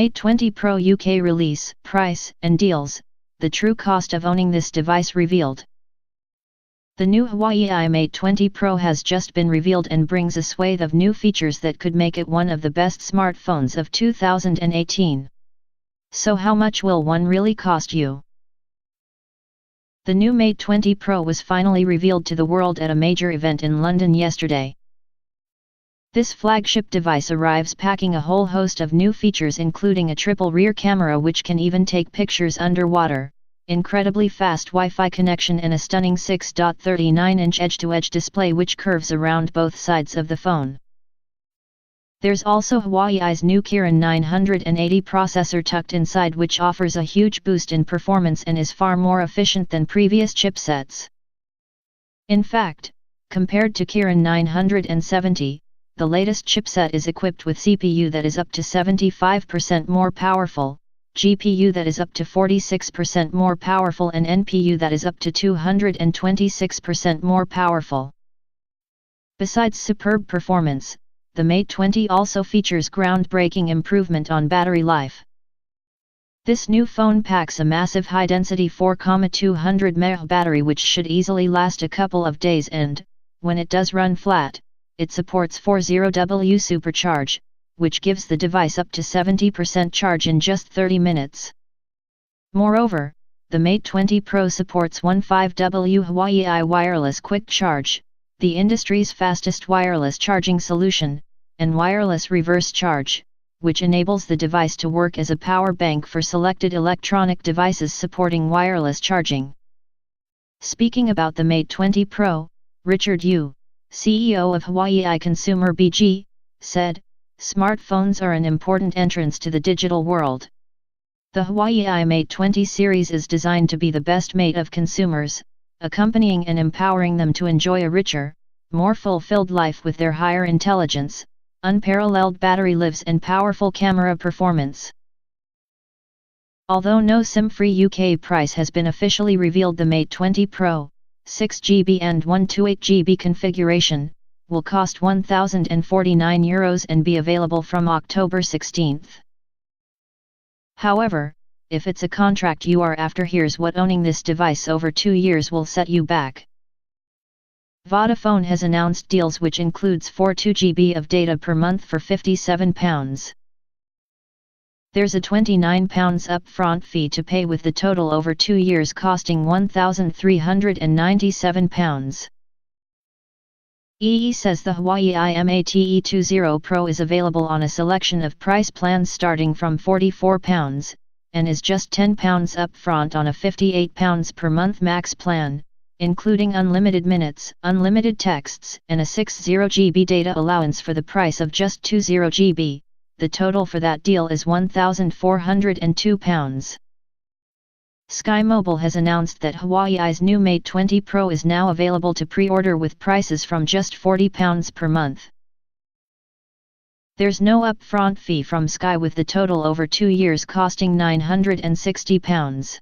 Mate 20 Pro UK release, price, and deals, the true cost of owning this device revealed. The new Huawei Mate 20 Pro has just been revealed and brings a swathe of new features that could make it one of the best smartphones of 2018. So how much will one really cost you? The new Mate 20 Pro was finally revealed to the world at a major event in London yesterday. This flagship device arrives packing a whole host of new features, including a triple rear camera which can even take pictures underwater, incredibly fast Wi-Fi connection, and a stunning 6.39-inch edge-to-edge display which curves around both sides of the phone. There's also Huawei's new Kirin 980 processor tucked inside, which offers a huge boost in performance and is far more efficient than previous chipsets. In fact, compared to Kirin 970, the latest chipset is equipped with CPU that is up to 75% more powerful, GPU that is up to 46% more powerful, and NPU that is up to 226% more powerful. Besides superb performance, the Mate 20 also features groundbreaking improvement on battery life. This new phone packs a massive high-density 4,200 mAh battery which should easily last a couple of days, and, when it does run flat, it supports 40W SuperCharge, which gives the device up to 70% charge in just 30 minutes. Moreover, the Mate 20 Pro supports 15W HUAWEI Wireless Quick Charge, the industry's fastest wireless charging solution, and wireless reverse charge, which enables the device to work as a power bank for selected electronic devices supporting wireless charging. Speaking about the Mate 20 Pro, Richard Yu, CEO of Huawei Consumer BG, said, "Smartphones are an important entrance to the digital world. The Huawei Mate 20 series is designed to be the best mate of consumers, accompanying and empowering them to enjoy a richer, more fulfilled life with their higher intelligence, unparalleled battery lives, and powerful camera performance." Although no SIM-free UK price has been officially revealed, the Mate 20 Pro, 6GB and 128GB configuration, will cost €1,049 and be available from October 16. However, if it's a contract you are after, here's what owning this device over 2 years will set you back. Vodafone has announced deals which includes 2GB of data per month for £57. There's a £29 upfront fee to pay, with the total over 2 years costing £1,397. EE says the Huawei Mate 20 Pro is available on a selection of price plans starting from £44, and is just £10 upfront on a £58 per month max plan, including unlimited minutes, unlimited texts, and a 60GB data allowance for the price of just 20GB. The total for that deal is £1,402. Sky Mobile has announced that Huawei's new Mate 20 Pro is now available to pre-order with prices from just £40 per month. There's no upfront fee from Sky, with the total over 2 years costing £960.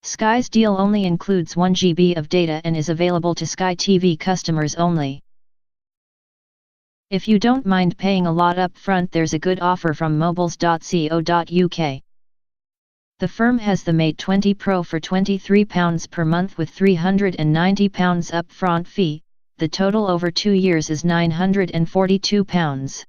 Sky's deal only includes 1GB of data and is available to Sky TV customers only. If you don't mind paying a lot up front, there's a good offer from mobiles.co.uk. The firm has the Mate 20 Pro for £23 per month with £390 upfront fee. The total over 2 years is £942.